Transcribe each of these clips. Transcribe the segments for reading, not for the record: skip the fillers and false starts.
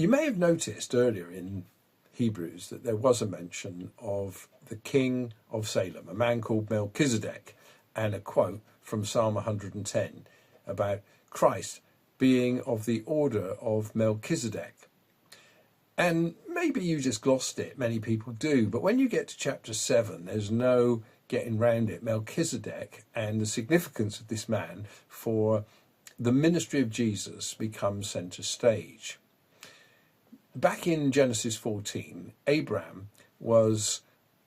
You may have noticed earlier in Hebrews that there was a mention of the king of Salem, a man called Melchizedek, and a quote from Psalm 110 about Christ being of the order of Melchizedek. And maybe you just glossed it, many people do, but when you get to chapter 7, there's no getting round it. Melchizedek and the significance of this man for the ministry of Jesus becomes centre stage. Back in Genesis 14, Abraham was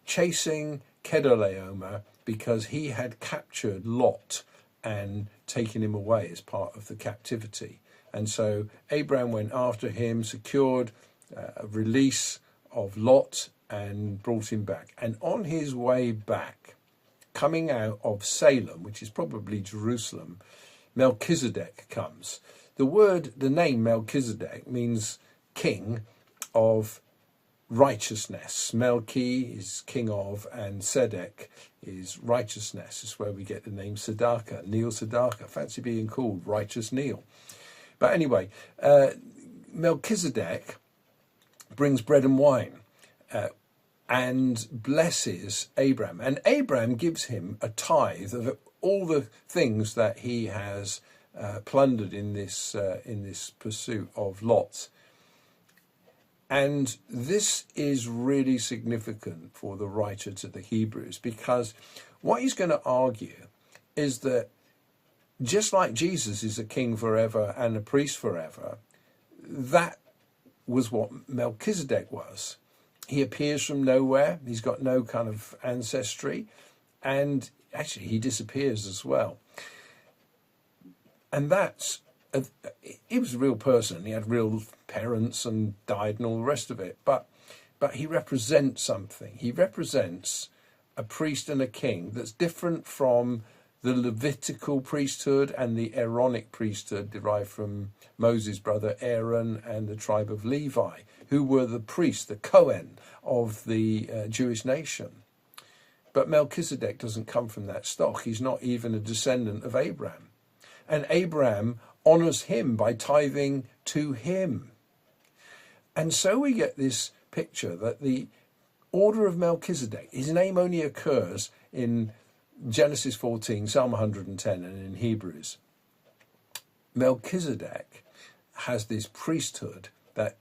chasing Kedorlaomer because he had captured Lot and taken him away as part of the captivity. And so Abraham went after him, secured a release of Lot and brought him back. And on his way back, coming out of Salem, which is probably Jerusalem, Melchizedek comes. The name Melchizedek means king of righteousness. Melchi is king of, and Sedek is righteousness. It's where we get the name Sedaka, Neil Sedaka. Fancy being called Righteous Neil. But anyway, Melchizedek brings bread and wine and blesses Abraham. And Abraham gives him a tithe of all the things that he has plundered in this pursuit of Lot. And this is really significant for the writer to the Hebrews, because what he's going to argue is that just like Jesus is a king forever and a priest forever, that was what Melchizedek was. He appears from nowhere. He's got no kind of ancestry. And actually, he disappears as well. And he was a real person. He had real parents and died and all the rest of it. But he represents something. He represents a priest and a king that's different from the Levitical priesthood and the Aaronic priesthood derived from Moses' brother Aaron and the tribe of Levi, who were the priests, the Cohen of the Jewish nation. But Melchizedek doesn't come from that stock. He's not even a descendant of Abraham. And Abraham honours him by tithing to him. And so we get this picture that the order of Melchizedek, his name only occurs in Genesis 14, Psalm 110, and in Hebrews. Melchizedek has this priesthood that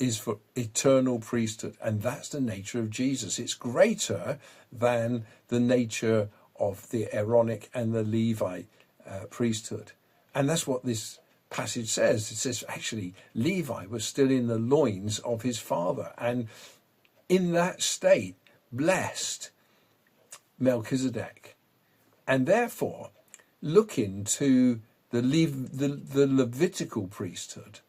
is for eternal priesthood, and that's the nature of Jesus. It's greater than the nature of the Aaronic and the Levite priesthood. And that's what this passage says. It says, actually, Levi was still in the loins of his father, and in that state, blessed Melchizedek. And therefore, looking to the Levitical priesthood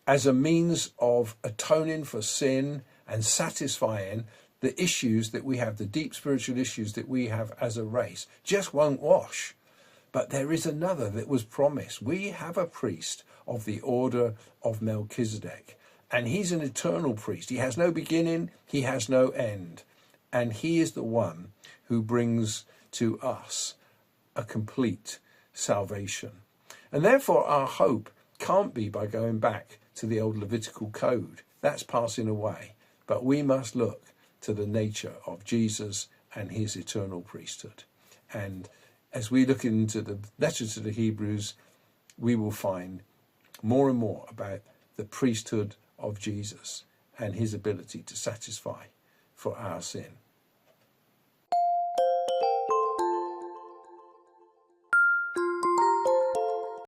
as a means of atoning for sin and satisfying the issues that we have, the deep spiritual issues that we have as a race, just won't wash. But there is another that was promised. We have a priest of the order of Melchizedek, and he's an eternal priest. He has no beginning, he has no end, and he is the one who brings to us a complete salvation. And therefore our hope can't be by going back to the old Levitical code. That's passing away. But we must look to the nature of Jesus and his eternal priesthood. And as we look into the letter to the Hebrews, we will find more and more about the priesthood of Jesus and his ability to satisfy for our sin.